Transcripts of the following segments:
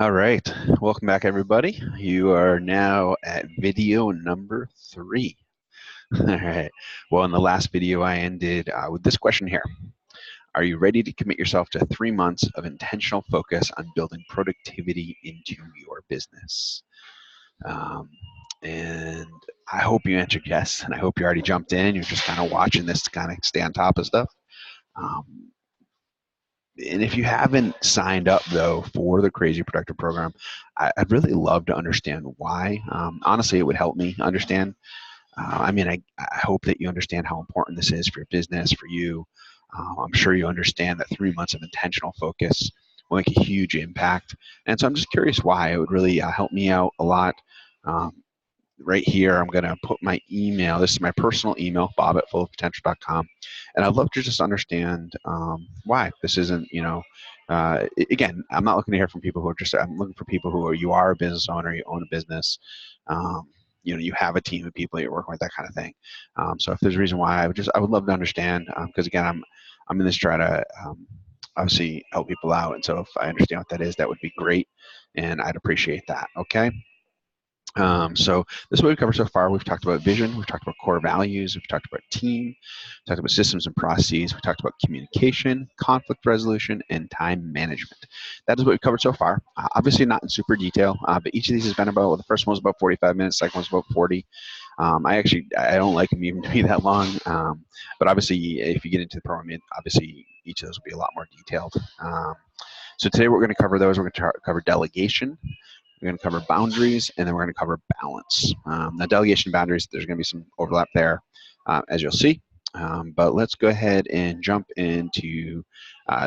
All right, welcome back, everybody. You are now at video number 3. All right. Well, in the last video, I ended with this question here. Are you ready to commit yourself to 3 months of intentional focus on building productivity into your business? Um, and I hope you answered yes, and I hope you already jumped in. You're just kind of watching this to kind of stay on top of stuff. Um, and if you haven't signed up though for the Crazy Productive program, I'd really love to understand why. Honestly, it would help me understand. I hope that you understand how important this is for your business, for you. I'm sure you understand that 3 months of intentional focus will make a huge impact. And so I'm just curious why. It would really help me out a lot. Um, right here, I'm going to put my email. This is my personal email, bob@fullofpotential.com. And I'd love to just understand why this isn't, again, I'm not looking to hear from people who are just, I'm looking for people who are, you are a business owner, you own a business, um, you have a team of people you're working with, that kind of thing. So if there's a reason why, I would love to understand, because again, I'm in this try to obviously help people out. And so if I understand what that is, that would be great. And I'd appreciate that. Okay. So this is what we've covered so far. We've talked about vision, we've talked about core values, we've talked about team, we've talked about systems and processes, we've talked about communication, conflict resolution, and time management. That is what we've covered so far. Obviously not in super detail, but each of these has been about, well, the first one was about 45 minutes, the second one's about 40. I don't like them even to be that long, but obviously if you get into the program, obviously each of those will be a lot more detailed. So today we're going to cover those. We're going to cover delegation. We're going to cover boundaries, and then we're going to cover balance. Now, delegation boundaries, there's going to be some overlap there, as you'll see. But let's go ahead and jump into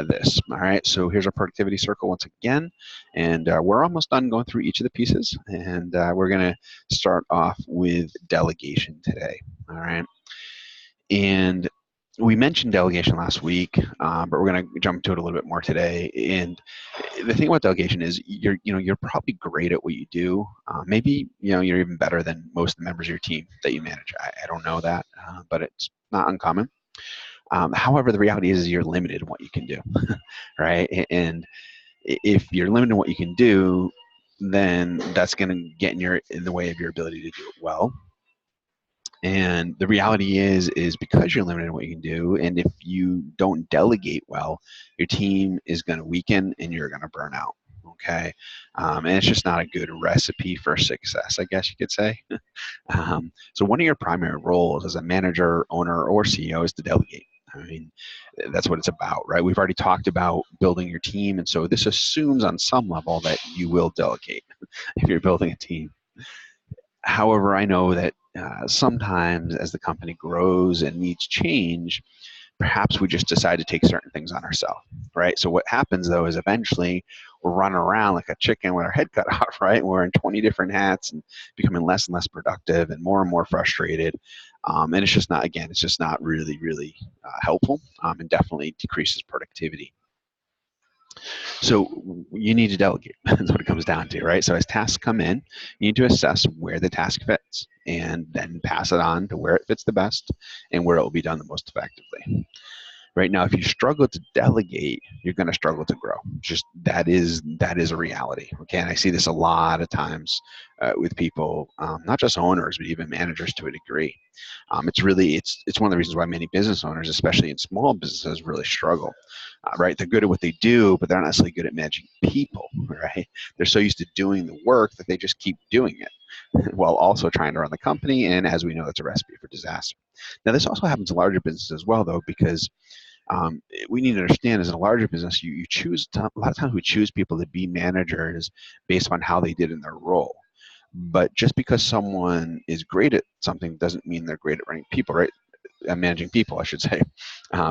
this. All right, so here's our productivity circle once again, and we're almost done going through each of the pieces, and we're going to start off with delegation today. All right, and we mentioned delegation last week, but we're going to jump to it a little bit more today. And the thing about delegation is you're probably great at what you do. Maybe you're even better than most of the members of your team that you manage. I don't know that, but it's not uncommon. However, the reality is you're limited in what you can do, right? And if you're limited in what you can do, then that's going to get in the way of your ability to do it well. And the reality is because you're limited in what you can do, and if you don't delegate well, your team is going to weaken and you're going to burn out. Okay, and it's just not a good recipe for success, I guess you could say. So one of your primary roles as a manager, owner, or CEO is to delegate. I mean, that's what it's about, right? We've already talked about building your team, and so this assumes on some level that you will delegate if you're building a team. However, I know that sometimes as the company grows and needs change, perhaps we just decide to take certain things on ourselves, right? So what happens though is eventually we're running around like a chicken with our head cut off, right? We're in 20 different hats and becoming less and less productive and more frustrated. And it's just not, again, it's just not really, really helpful, and definitely decreases productivity. So you need to delegate. That's what it comes down to, right? So as tasks come in, you need to assess where the task fits and then pass it on to where it fits the best and where it will be done the most effectively. Right now, if you struggle to delegate, you're going to struggle to grow. Just that is a reality. Okay, and I see this a lot of times with people, not just owners, but even managers to a degree. It's one of the reasons why many business owners, especially in small businesses, really struggle. Right, they're good at what they do, but they're not necessarily good at managing people. Right, they're so used to doing the work that they just keep doing it while also trying to run the company. And as we know, that's a recipe for disaster. Now, this also happens in larger businesses as well, though, because we need to understand as in a larger business, you choose a lot of times we choose people to be managers based on how they did in their role. But just because someone is great at something doesn't mean they're great at running people, right? Managing people, I should say.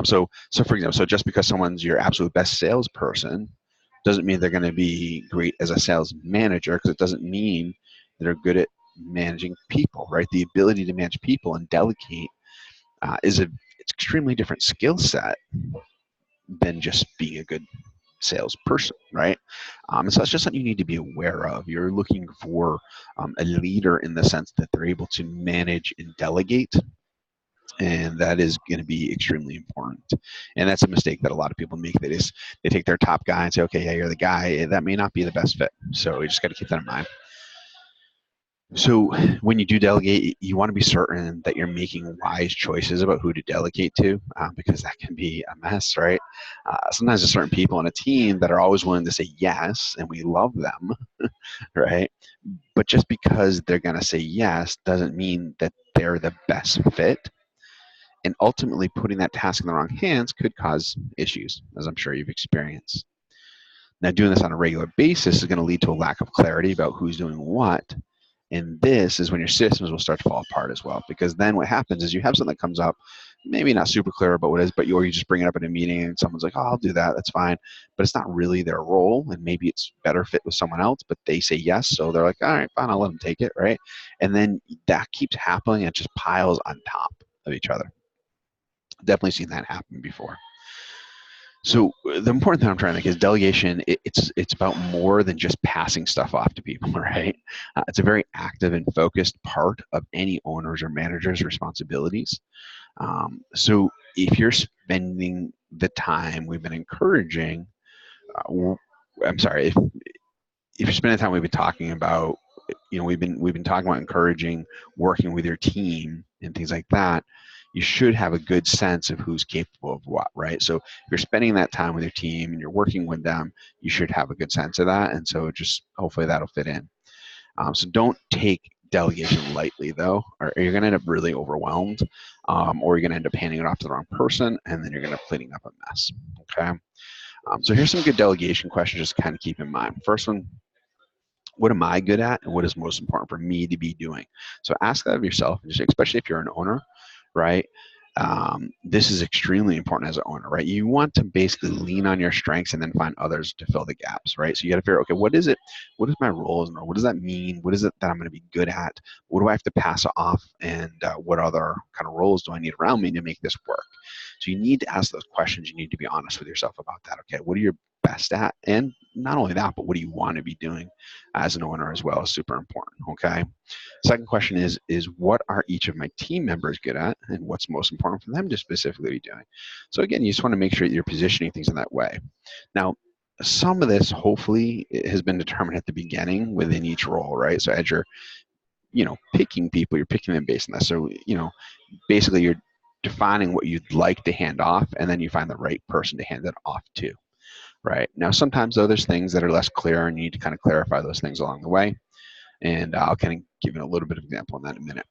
So for example, so just because someone's your absolute best salesperson doesn't mean they're going to be great as a sales manager, because it doesn't mean they're good at managing people, right? The ability to manage people and delegate is a it's extremely different skill set than just being a good salesperson, right? So that's just something you need to be aware of. You're looking for a leader in the sense that they're able to manage and delegate, And that is going to be extremely important. And that's a mistake that a lot of people make. They take their top guy and say, okay, yeah, you're the guy. That may not be the best fit. So you just got to keep that in mind. So when you do delegate, you want to be certain that you're making wise choices about who to delegate to, because that can be a mess, right? Sometimes there's certain people on a team that are always willing to say yes, and we love them, right? But just because they're going to say yes doesn't mean that they're the best fit. And ultimately, putting that task in the wrong hands could cause issues, as I'm sure you've experienced. Now, doing this on a regular basis is going to lead to a lack of clarity about who's doing what. And this is when your systems will start to fall apart as well. Because then what happens is you have something that comes up, maybe not super clear about what it is, but you just bring it up in a meeting and someone's like, oh, I'll do that. That's fine. But it's not really their role. And maybe it's better fit with someone else, but they say yes. So they're like, all right, fine, I'll let them take it, right? And then that keeps happening. And it just piles on top of each other. Definitely seen that happen before. So the important thing I'm trying to make is delegation. It's about more than just passing stuff off to people, right? It's a very active and focused part of any owner's or manager's responsibilities. So if you're spending the time we've been encouraging, I'm sorry, if you're spending the time we've been talking about, we've been talking about encouraging working with your team and things like that. You should have a good sense of who's capable of what, right? So if you're spending that time with your team and you're working with them, you should have a good sense of that. And so just hopefully that'll fit in. So don't take delegation lightly, though, or you're going to end up really overwhelmed, or you're going to end up handing it off to the wrong person, and then you're going to end up cleaning up a mess, okay? So here's some good delegation questions just to kind of keep in mind. First one, what am I good at and what is most important for me to be doing? So ask that of yourself, especially if you're an owner, right? This is extremely important as an owner, right? You want to basically lean on your strengths and then find others to fill the gaps, right? So you got to figure, okay, what is it? What is my role? What does that mean? What is it that I'm going to be good at? What do I have to pass off? And what other kind of roles do I need around me to make this work? So you need to ask those questions. You need to be honest with yourself about that. Okay, what are your best at? And not only that, but what do you want to be doing as an owner as well is super important, okay? Second question is what are each of my team members good at and what's most important for them to specifically be doing? So again, you just want to make sure that you're positioning things in that way. Now, some of this hopefully has been determined at the beginning within each role, right? So as you're, picking people, you're picking them based on that. So, basically you're defining what you'd like to hand off and then you find the right person to hand it off to, right? Now, sometimes though, there's things that are less clear and you need to kind of clarify those things along the way. And I'll kind of give you a little bit of example on that in a minute.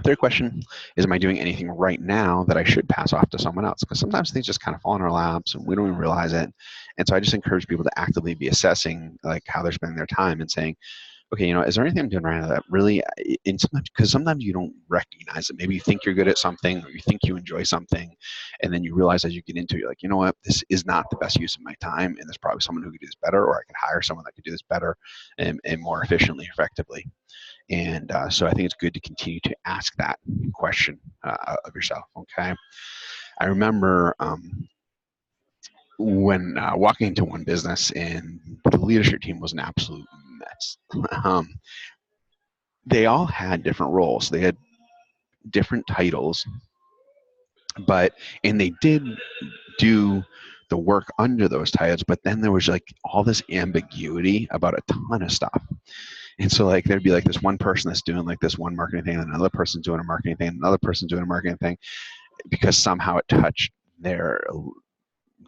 Third question is, am I doing anything right now that I should pass off to someone else? Because sometimes things just kind of fall in our laps and we don't even realize it. And so I just encourage people to actively be assessing like how they're spending their time and saying, okay, is there anything I'm doing right now that really, and sometimes, because sometimes you don't recognize it. Maybe you think you're good at something or you think you enjoy something, and then you realize as you get into it, you're like, you know what, this is not the best use of my time, and there's probably someone who could do this better, or I could hire someone that could do this better and more efficiently, effectively. And so I think it's good to continue to ask that question of yourself, okay? I remember when walking into one business and the leadership team was an absolute mess. They all had different roles. They had different titles, and they did do the work under those titles, but then there was like all this ambiguity about a ton of stuff. And so like there'd be like this one person that's doing like this one marketing thing, and another person's doing a marketing thing, and another person's doing a marketing thing, because somehow it touched their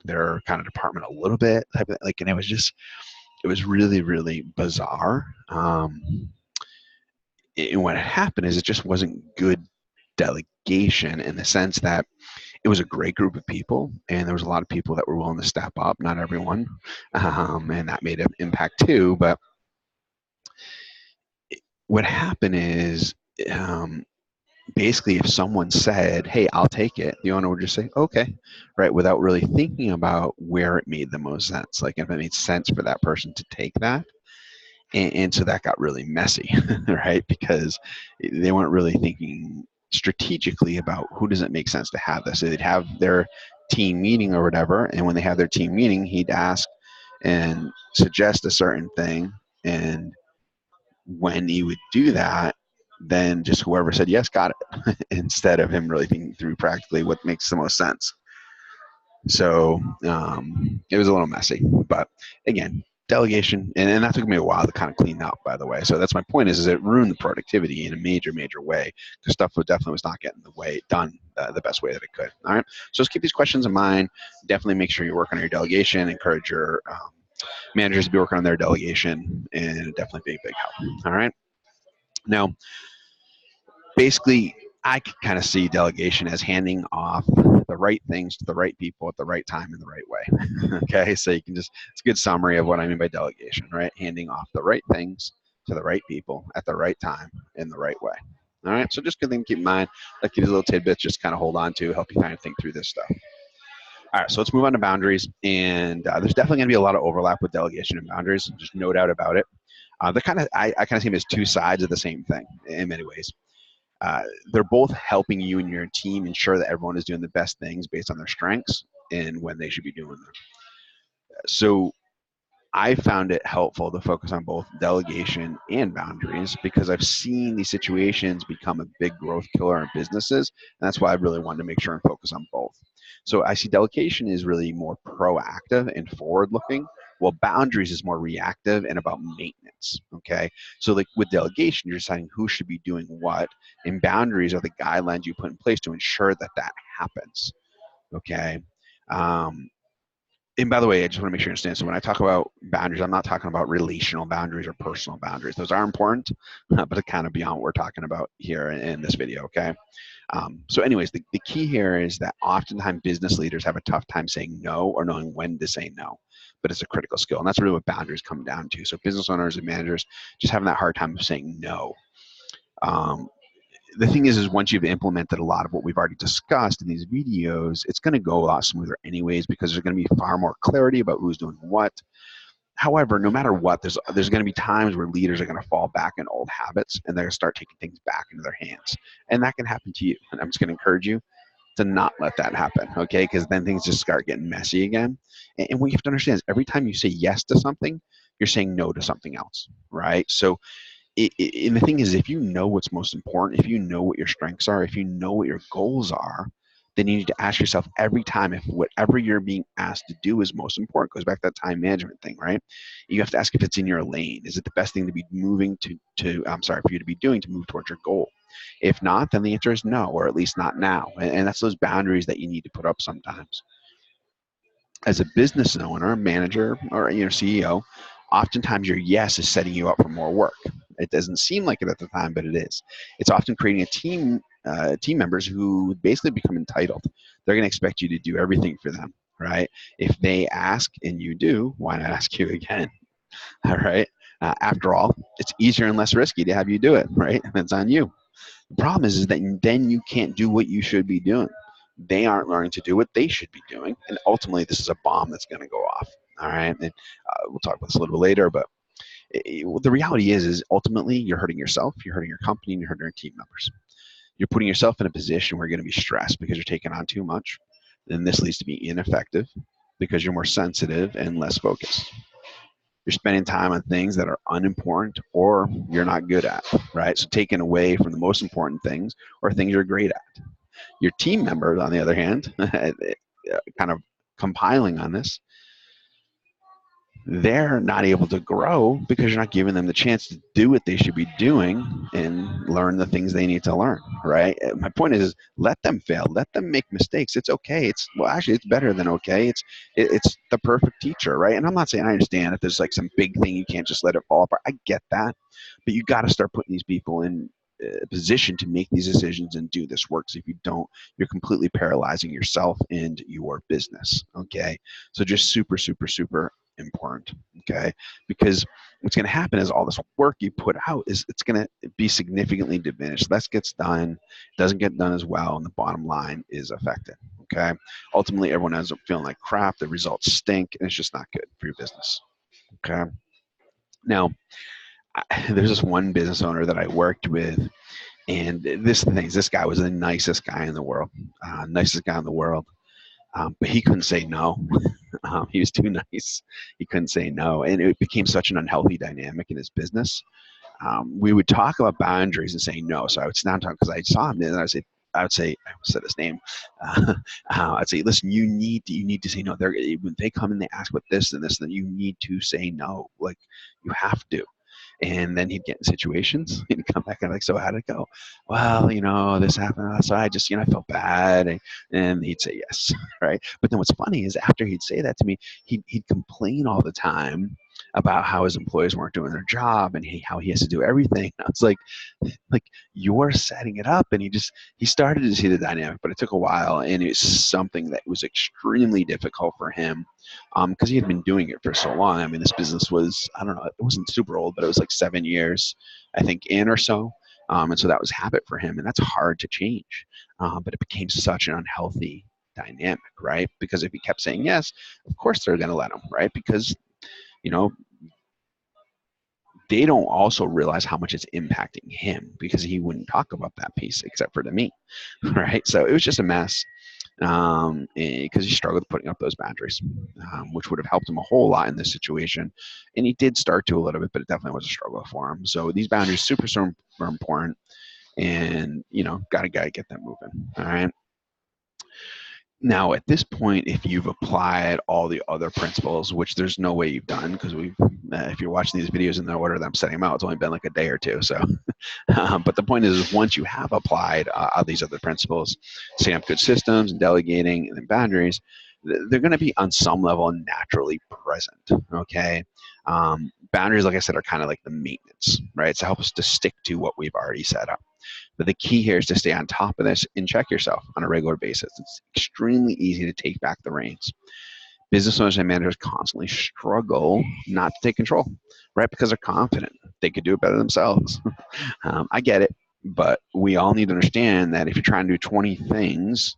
kind of department a little bit, like, and it was really, really bizarre. What happened is it just wasn't good delegation in the sense that it was a great group of people, and there was a lot of people that were willing to step up. Not everyone, and that made an impact too. But what happened is, basically, if someone said, "Hey, I'll take it," the owner would just say, "Okay," right, without really thinking about where it made the most sense. Like if it made sense for that person to take that. And so that got really messy, right? Because they weren't really thinking strategically about who does it make sense to have this. So they'd have their team meeting or whatever, and when they have their team meeting, he'd ask and suggest a certain thing, and when he would do that, than just whoever said yes, got it, instead of him really thinking through practically what makes the most sense. So it was a little messy, but again, delegation, and that took me a while to kind of clean up, by the way. So that's my point is it ruined the productivity in a major, major way because stuff definitely was not getting the way done the best way that it could. All right. So just keep these questions in mind. Definitely make sure you work on your delegation. Encourage your managers to be working on their delegation, and definitely be a big help. All right. Now, basically, I can kind of see delegation as handing off the right things to the right people at the right time in the right way. Okay, so you can just, it's a good summary of what I mean by delegation, right? Handing off the right things to the right people at the right time in the right way. All right, so just good thing to keep in mind. Like these little tidbits, just kind of hold on to, help you kind of think through this stuff. All right, so let's move on to boundaries. And there's definitely going to be a lot of overlap with delegation and boundaries, just no doubt about it. They're kind of, I kind of see them as two sides of the same thing in many ways. They're both helping you and your team ensure that everyone is doing the best things based on their strengths and when they should be doing them. So I found it helpful to focus on both delegation and boundaries because I've seen these situations become a big growth killer in businesses. And that's why I really wanted to make sure and focus on both. So I see delegation is really more proactive and forward looking, while boundaries is more reactive and about maintenance. Okay. So like with delegation, you're deciding who should be doing what, and boundaries are the guidelines you put in place to ensure that that happens. Okay. Um, and by the way, I just want to make sure you understand. So when I talk about boundaries, I'm not talking about relational boundaries or personal boundaries. Those are important, but it's kind of beyond what we're talking about here in this video, okay? So anyways, the key here is that oftentimes business leaders have a tough time saying no or knowing when to say no, but it's a critical skill. And that's really what boundaries come down to. So business owners and managers just having that hard time of saying no. The thing is once you've implemented a lot of what we've already discussed in these videos, it's going to go a lot smoother anyways because there's going to be far more clarity about who's doing what. However, no matter what, there's going to be times where leaders are going to fall back in old habits and they're going to start taking things back into their hands, and that can happen to you. And I'm just going to encourage you to not let that happen, okay? Because then things just start getting messy again. And what you have to understand is every time you say yes to something, you're saying no to something else, right? So and the thing is, if you know what's most important, if you know what your strengths are, if you know what your goals are, then you need to ask yourself every time if whatever you're being asked to do is most important. It goes back to that time management thing, right? You have to ask if it's in your lane. Is it the best thing to be moving for you to be doing to move towards your goal? If not, then the answer is no, or at least not now. And that's those boundaries that you need to put up sometimes. As a business owner, manager, or CEO, oftentimes your yes is setting you up for more work. It doesn't seem like it at the time, but it is. It's often creating a team members who basically become entitled. They're going to expect you to do everything for them, right? If they ask and you do, why not ask you again? All right. After all, it's easier and less risky to have you do it, right? It's on you. The problem is that then you can't do what you should be doing. They aren't learning to do what they should be doing, and ultimately, this is a bomb that's going to go off. All right, and we'll talk about this a little bit later, but the reality is ultimately you're hurting yourself, you're hurting your company, and you're hurting your team members. You're putting yourself in a position where you're going to be stressed because you're taking on too much, and this leads to be ineffective because you're more sensitive and less focused. You're spending time on things that are unimportant or you're not good at, right? So taking away from the most important things or things you're great at. Your team members, on the other hand, kind of compiling on this, they're not able to grow because you're not giving them the chance to do what they should be doing and learn the things they need to learn, right? My point is let them fail, let them make mistakes. It's okay. Actually it's better than okay. It's the perfect teacher, right? And I'm not saying, I understand if there's like some big thing you can't just let it fall apart. I get that, but you got to start putting these people in a position to make these decisions and do this work. So if you don't, you're completely paralyzing yourself and your business. Okay, so just super, super, super important. Okay, because what's going to happen is all this work you put out is it's going to be significantly diminished. Less gets done, doesn't get done as well, and the bottom line is affected. Okay, ultimately everyone ends up feeling like crap. The results stink, and it's just not good for your business. Okay, now there's this one business owner that I worked with, and this guy was the nicest guy in the world, but he couldn't say no. He was too nice. He couldn't say no, and it became such an unhealthy dynamic in his business. we would talk about boundaries and say no. So I would sit down because I saw him and I would say, I said his name. I'd say, listen, you need to say no. When they come and they ask about this and this, then you need to say no. Like you have to. And then he'd get in situations and come back and like, so how'd it go? Well, this happened. So I just, I felt bad. And he'd say yes, right? But then what's funny is after he'd say that to me, he'd complain all the time about how his employees weren't doing their job and how he has to do everything. I was like you're setting it up. And he started to see the dynamic, but it took a while, and it's something that was extremely difficult for him because he had been doing it for so long. I mean, this business was, I don't know, it wasn't super old, but it was like 7 years, I think, in or so. And so that was habit for him, and that's hard to change. But it became such an unhealthy dynamic, right? Because if he kept saying yes, of course they're going to let him, right? Because you know, they don't also realize how much it's impacting him because he wouldn't talk about that piece except for to me, right? So it was just a mess because he struggled putting up those boundaries, which would have helped him a whole lot in this situation. And he did start to a little bit, but it definitely was a struggle for him. So these boundaries super important, and gotta get them moving. All right. Now, at this point, if you've applied all the other principles, which there's no way you've done, because if you're watching these videos in the order that I'm setting them out, it's only been like a day or two. So, but the point is, once you have applied these other principles, setting up good systems and delegating and then boundaries, they're going to be on some level naturally present. Okay. Boundaries, like I said, are kind of like the maintenance, right? It's to help us to stick to what we've already set up. But the key here is to stay on top of this and check yourself on a regular basis. It's extremely easy to take back the reins. Business owners and managers constantly struggle not to take control, right? Because they're confident they could do it better themselves. I get it, but we all need to understand that if you're trying to do 20 things,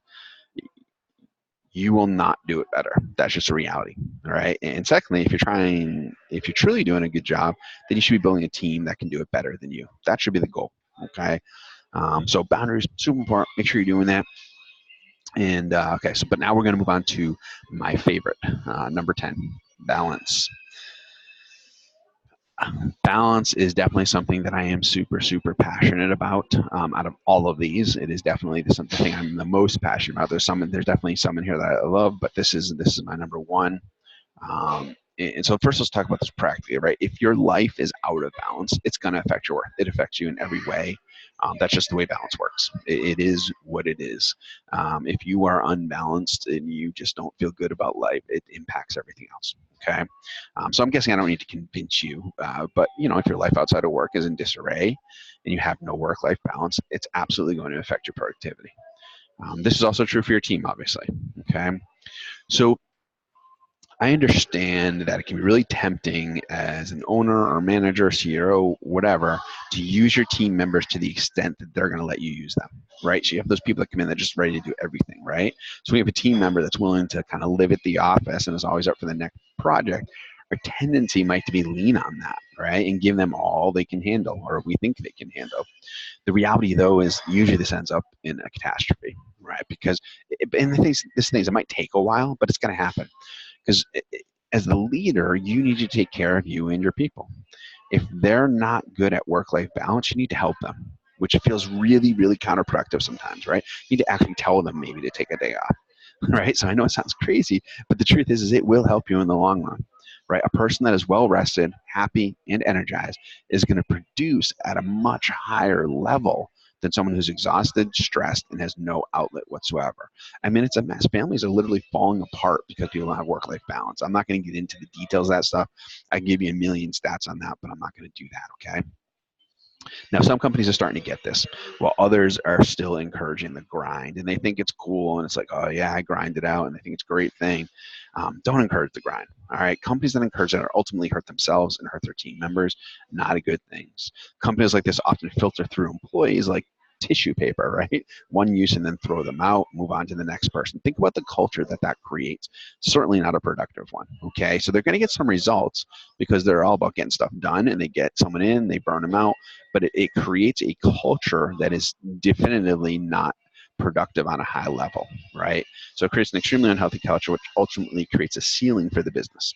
you will not do it better. That's just a reality, all right? And secondly, if you're truly doing a good job, then you should be building a team that can do it better than you. That should be the goal, okay? So boundaries, super important. Make sure you're doing that. And okay, but now we're going to move on to my favorite, number 10, balance. Balance is definitely something that I am super passionate about. Out of all of these, it is definitely the thing I'm the most passionate about. There's definitely some in here that I love, but this is my number one. And so first, let's talk about this practically, right? If your life is out of balance, it's going to affect your work. It affects you in every way. That's just the way balance works. It is what it is. If you are unbalanced and you just don't feel good about life, it impacts everything else. Okay. So I'm guessing I don't need to convince you, but if your life outside of work is in disarray and you have no work-life balance, it's absolutely going to affect your productivity. This is also true for your team, obviously. Okay. So I understand that it can be really tempting as an owner or manager, CEO, whatever, to use your team members to the extent that they're going to let you use them, right? So you have those people that come in that are just ready to do everything, right? So we have a team member that's willing to kind of live at the office and is always up for the next project. Our tendency might to be lean on that, right? And give them all they can handle or we think they can handle. The reality, though, is usually this ends up in a catastrophe, right? Because, and it might take a while, but it's going to happen. Because as the leader, you need to take care of you and your people. If they're not good at work-life balance, you need to help them, which feels really counterproductive sometimes, right? You need to actually tell them maybe to take a day off, right? So I know it sounds crazy, but the truth is it will help you in the long run, right? A person that is well-rested, happy, and energized is going to produce at a much higher level than someone who's exhausted, stressed, and has no outlet whatsoever. I mean, it's a mess. Families are literally falling apart because people don't have work-life balance. I'm not going to get into the details of that stuff. I can give you a million stats on that, but I'm not going to do that, okay? Now, some companies are starting to get this, while others are still encouraging the grind, and they think it's cool, and it's like, oh yeah, I grind it out, and they think it's a great thing. Don't encourage the grind, all right? Companies that encourage that are ultimately hurt themselves and hurt their team members, not a good things. Companies like this often filter through employees like tissue paper, right? One use and then throw them out, move on to the next person. Think about the culture that creates. Certainly not a productive one, okay? So they're going to get some results because they're all about getting stuff done, and they get someone in, they burn them out, but it creates a culture that is definitively not productive on a high level, right? So it creates an extremely unhealthy culture, which ultimately creates a ceiling for the business.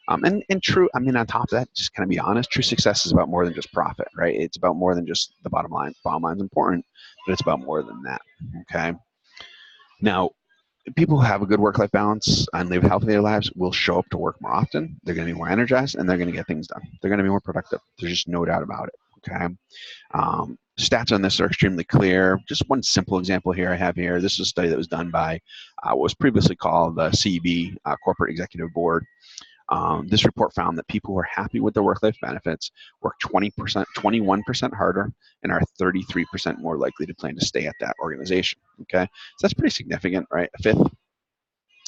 And true, I mean, on top of that, just kind of be honest, true success is about more than just profit, right? It's about more than just the bottom line. Bottom line is important, but it's about more than that, okay? Now, people who have a good work-life balance and live healthier lives will show up to work more often. They're going to be more energized, and they're going to get things done. They're going to be more productive. There's just no doubt about it, okay? Stats on this are extremely clear. Just one simple example here I have here. This is a study that was done by what was previously called the CEB, Corporate Executive Board. This report found that people who are happy with their work-life benefits work 20%, 21% harder, and are 33% more likely to plan to stay at that organization. Okay, so that's pretty significant, right? A fifth,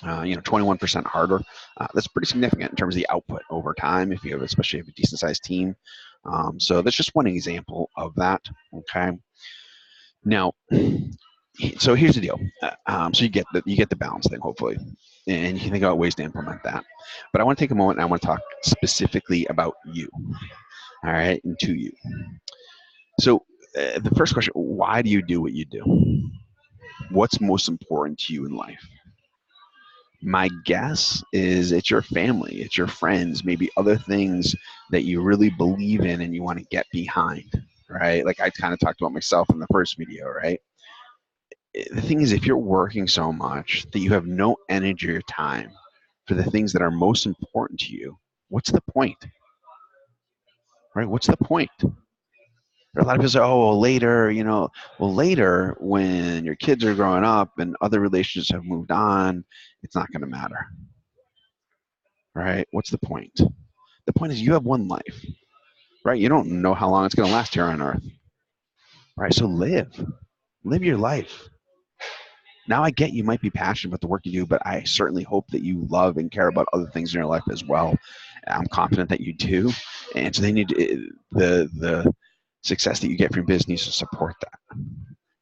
21% harder. That's pretty significant in terms of the output over time, if you have, especially if you have a decent-sized team. So that's just one example of that. Okay. Now, so here's the deal. So you get the balance thing, hopefully, and you can think about ways to implement that. But I want to take a moment and I want to talk specifically about you, all right, and to you. So the first question: why do you do what you do? What's most important to you in life? My guess is it's your family, it's your friends, maybe other things that you really believe in and you want to get behind, right? Like I kind of talked about myself in the first video, right? The thing is, if you're working so much that you have no energy or time for the things that are most important to you, what's the point? Right? What's the point? A lot of people say, oh, well, later, well, later when your kids are growing up and other relationships have moved on, it's not going to matter. Right? What's the point? The point is you have one life, right? You don't know how long it's going to last here on earth. Right? So live your life. Now I get you might be passionate about the work you do, but I certainly hope that you love and care about other things in your life as well. I'm confident that you do. And so they need the success that you get from your business needs to support that,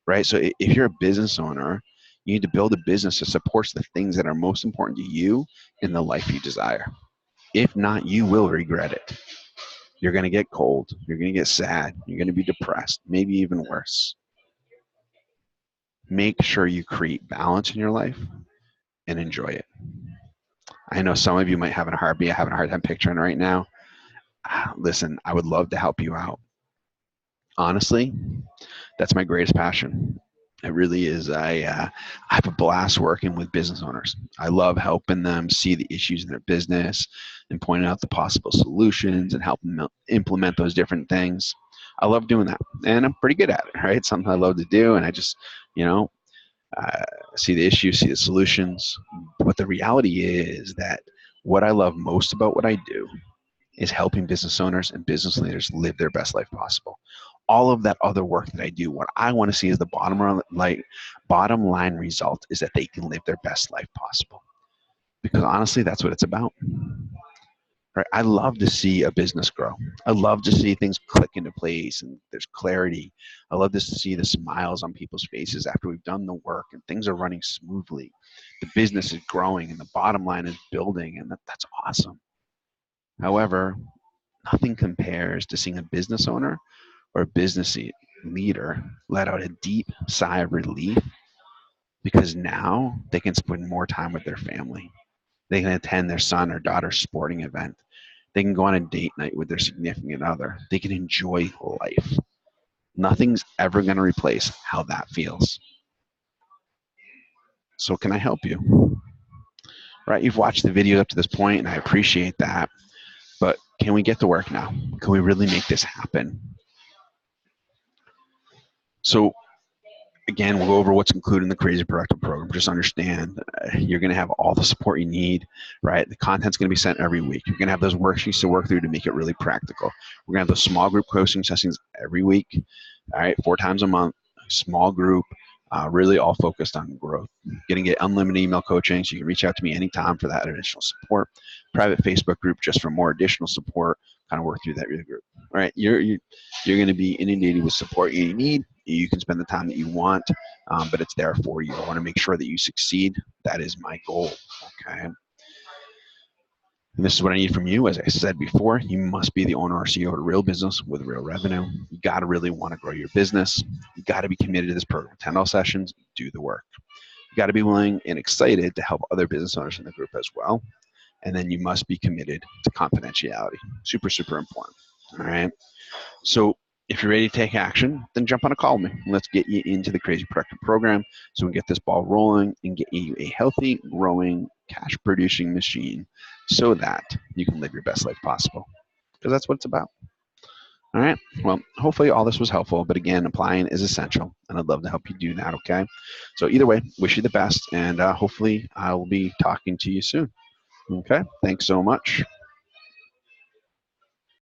right? So if you're a business owner, you need to build a business that supports the things that are most important to you in the life you desire. If not, you will regret it. You're going to get cold. You're going to get sad. You're going to be depressed, maybe even worse. Make sure you create balance in your life and enjoy it. I know some of you might having a hard time picturing right now. Listen, I would love to help you out. Honestly, that's my greatest passion. It really is. I have a blast working with business owners. I love helping them see the issues in their business and pointing out the possible solutions and helping them implement those different things. I love doing that, and I'm pretty good at it, right? It's something I love to do, and I just, see the issues, see the solutions. But the reality is that what I love most about what I do is helping business owners and business leaders live their best life possible. All of that other work that I do, what I want to see is the bottom line result is that they can live their best life possible. Because honestly, that's what it's about. Right? I love to see a business grow. I love to see things click into place and there's clarity. I love to see the smiles on people's faces after we've done the work and things are running smoothly. The business is growing and the bottom line is building, and that's awesome. However, nothing compares to seeing a business owner or a business leader let out a deep sigh of relief because now they can spend more time with their family. They can attend their son or daughter's sporting event. They can go on a date night with their significant other. They can enjoy life. Nothing's ever going to replace how that feels. So can I help you? Right? You've watched the video up to this point, and I appreciate that. But can we get to work now? Can we really make this happen? So again, we'll go over what's included in the Crazy Productive program. Just understand you're going to have all the support you need, right? The content's going to be sent every week. You're going to have those worksheets to work through to make it really practical. We're going to have those small group coaching sessions every week, all right, 4 times a month, small group, really all focused on growth. You're going to get unlimited email coaching, so you can reach out to me anytime for that additional support. Private Facebook group just for more additional support, kind of work through that with the group. All right, you're going to be inundated with support you need. You can spend the time that you want, but it's there for you. I want to make sure that you succeed. That is my goal, okay? And this is what I need from you. As I said before, you must be the owner or CEO of a real business with real revenue. You got to really want to grow your business. You got to be committed to this program. 10 sessions, do the work. You got to be willing and excited to help other business owners in the group as well. and then you must be committed to confidentiality. Super, super important. All right. So if you're ready to take action, then jump on a call with me. Let's get you into the Crazy Productive program so we can get this ball rolling and get you a healthy, growing, cash-producing machine so that you can live your best life possible. Because that's what it's about. All right. Well, hopefully all this was helpful, but again, applying is essential, and I'd love to help you do that, okay? So either way, wish you the best, and hopefully I will be talking to you soon. Okay? Thanks so much.